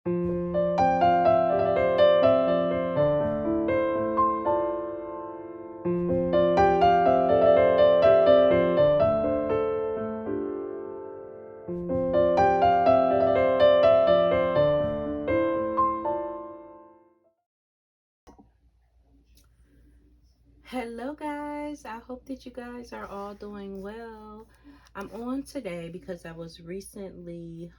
Hello guys, I hope that you guys are all doing well. I'm on today because I was recently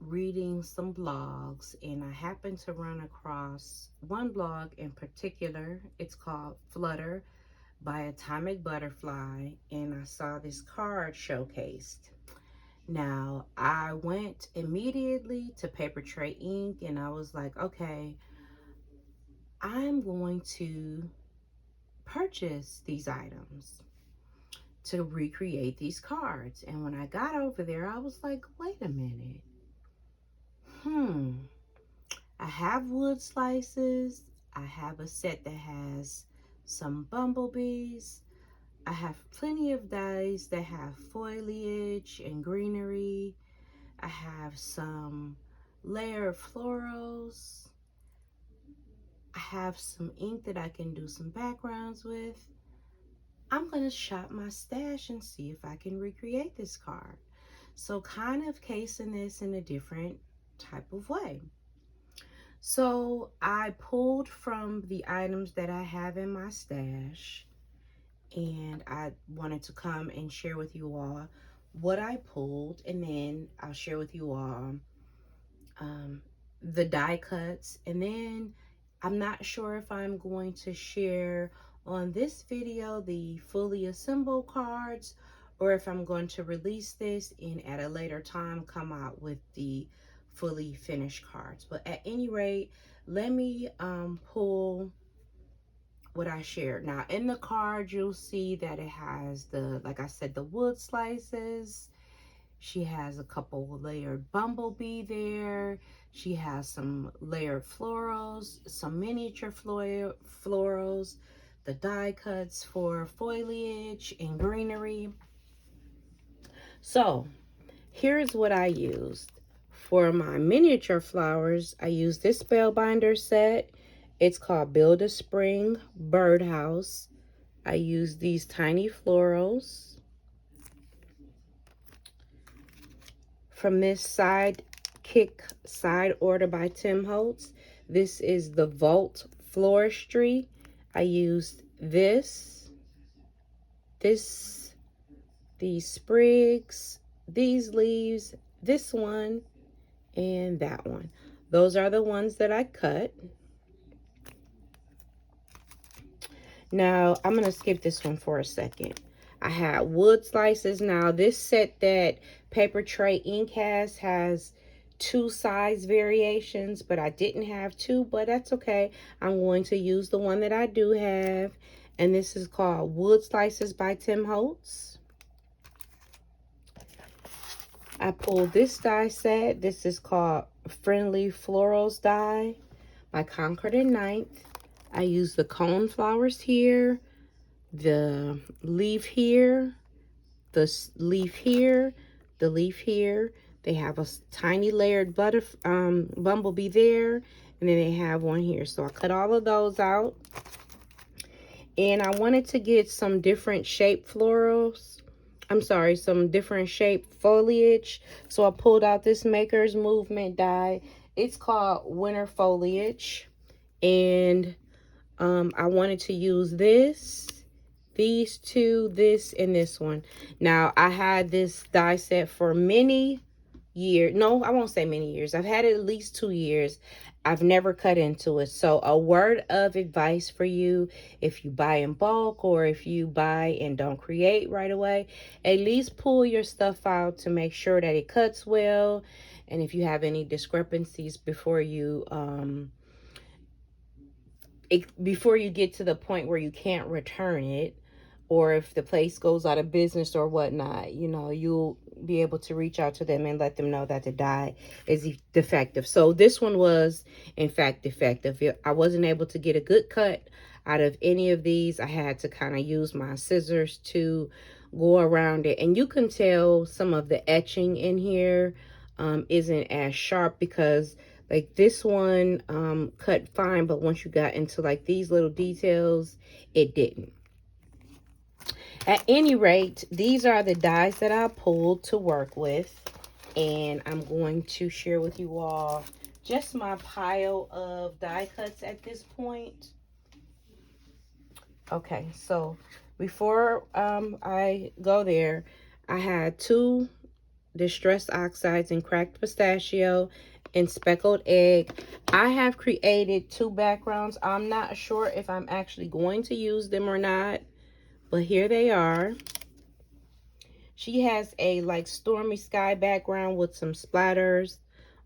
reading some blogs, and I happened to run across one blog in particular. It's called Flutter by Atomic Butterfly, and I saw this card showcased. Now, I went immediately to Paper Tray Ink and I was like, okay, I'm going to purchase these items to recreate these cards. And when I got over there, I was like, wait a minute. I have wood slices. I have a set that has some bumblebees. I have plenty of dies that have foliage and greenery. I have some layered florals. I have some ink that I can do some backgrounds with. I'm going to shop my stash and see if I can recreate this card. So kind of casing this in a different type of way. So I pulled from the items that I have in my stash, and I wanted to come and share with you all what I pulled, and then I'll share with you all the die cuts, and then I'm not sure if I'm going to share on this video the fully assembled cards, or if I'm going to release this and at a later time come out with the fully finished cards. But at any rate, let me pull what I shared. Now in the card, you'll see that it has the, like I said, the wood slices. She has a couple layered bumblebee there. She has some layered florals, some miniature florals, the die cuts for foliage and greenery. So here's what I used. For my miniature flowers, I used this spellbinder set. It's called Build a Spring Birdhouse. I used these tiny florals. From this side order by Tim Holtz, this is the Vault Floristry. I used these sprigs, these leaves, this one, and that one. Those are the ones that I cut. Now, I'm going to skip this one for a second. I had wood slices. Now, this set that Paper Tray Ink has two size variations, but I didn't have two, but that's okay. I'm going to use the one that I do have, and this is called Wood Slices by Tim Holtz. I pulled this die set. This is called Friendly Florals Die by Concord and Ninth. I use the cone flowers here, the leaf here, the leaf here, the leaf here. They have a tiny layered bumblebee there, and then they have one here. So I cut all of those out, and I wanted to get some different shaped florals. I'm sorry, some different shaped foliage. So I pulled out this Maker's Movement die. It's called Winter Foliage, and I wanted to use these two, this, and this one. Now, I had this die set for many years. No, I won't say many years. I've had it at least 2 years. I've never cut into it. So a word of advice for you, if you buy in bulk or if you buy and don't create right away, at least pull your stuff out to make sure that it cuts well. And if you have any discrepancies before you get to the point where you can't return it, or if the place goes out of business or whatnot, you know, you'll be able to reach out to them and let them know that the die is defective. So this one was, in fact, defective. I wasn't able to get a good cut out of any of these. I had to kind of use my scissors to go around it. And you can tell some of the etching in here. isn't as sharp, because like this one cut fine, but once you got into like these little details, it didn't. At any rate, these are the dies that I pulled to work with, and I'm going to share with you all just my pile of die cuts at this point. Okay, so before I go there, I had 2 distressed oxides and cracked pistachio and speckled egg. I have created 2 backgrounds. I'm not sure if I'm actually going to use them or not, but here they are. She has a like stormy sky background with some splatters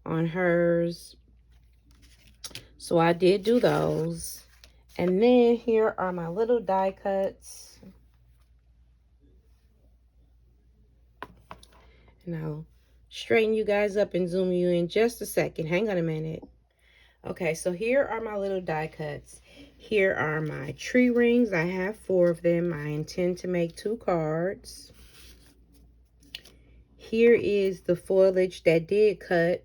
on hers, so I did do those. And then here are my little die cuts. And I'll straighten you guys up and zoom you in just a second. Hang on a minute. Okay, so here are my little die cuts. Here are my tree rings. I have 4 of them. I intend to make 2 cards. Here is the foliage that did cut.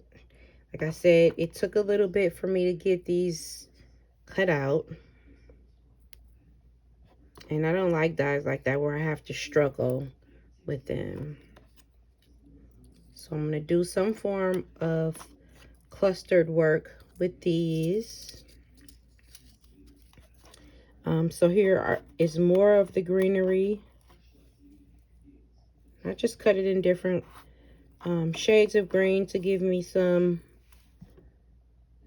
Like I said, it took a little bit for me to get these cut out. And I don't like dies like that where I have to struggle with them. So I'm going to do some form of clustered work with these. So here is more of the greenery. I just cut it in different shades of green to give me some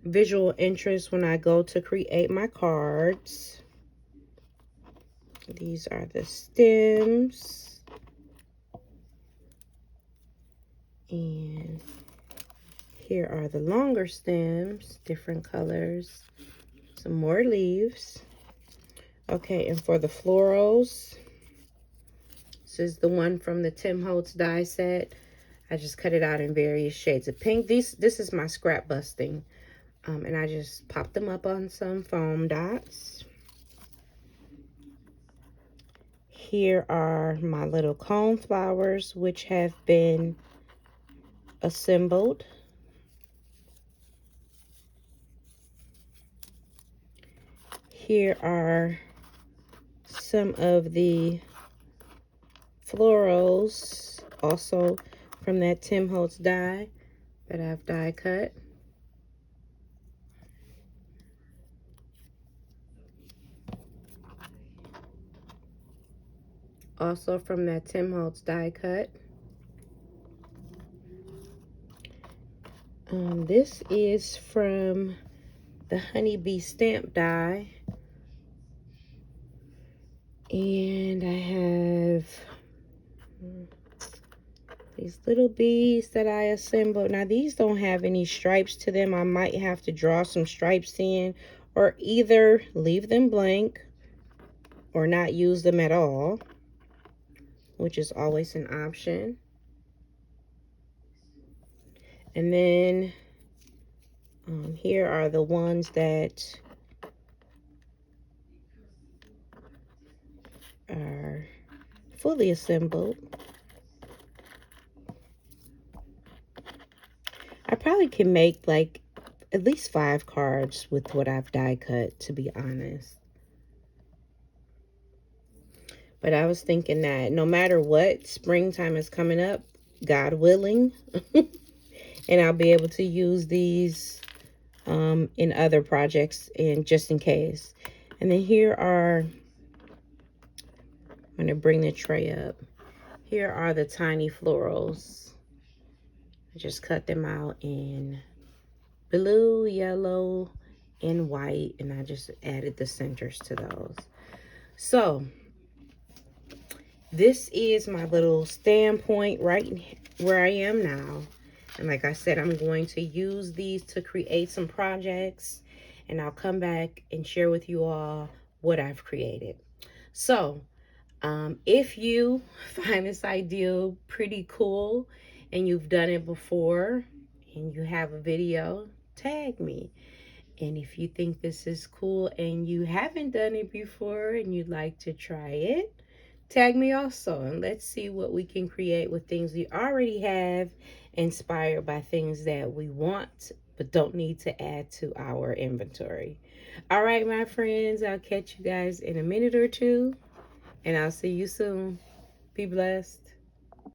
visual interest when I go to create my cards. These are the stems. And here are the longer stems, different colors. Some more leaves. Okay, and for the florals, this is the one from the Tim Holtz die set. I just cut it out in various shades of pink. This is my scrap busting. And I just popped them up on some foam dots. Here are my little cone flowers, which have been assembled. Here are some of the florals, also from that Tim Holtz die that I've die cut. Also from that Tim Holtz die cut. This is from the Honeybee Stamp die. And I have these little bees that I assembled. Now, these don't have any stripes to them. I might have to draw some stripes in, or either leave them blank or not use them at all, which is always an option. And then here are the ones that are fully assembled. I probably can make like at least 5 cards with what I've die cut, to be honest. But I was thinking that no matter what, springtime is coming up, God willing, and I'll be able to use these in other projects and just in case. And then here are, I'm going to bring the tray up. Here are the tiny florals. I just cut them out in blue, yellow, and white, and I just added the centers to those. So this is my little standpoint right where I am now. And like I said, I'm going to use these to create some projects, and I'll come back and share with you all what I've created. So if you find this idea pretty cool and you've done it before and you have a video, tag me. And if you think this is cool and you haven't done it before and you'd like to try it, tag me also, and let's see what we can create with things we already have, inspired by things that we want but don't need to add to our inventory. All right, my friends, I'll catch you guys in a minute or two, and I'll see you soon. Be blessed.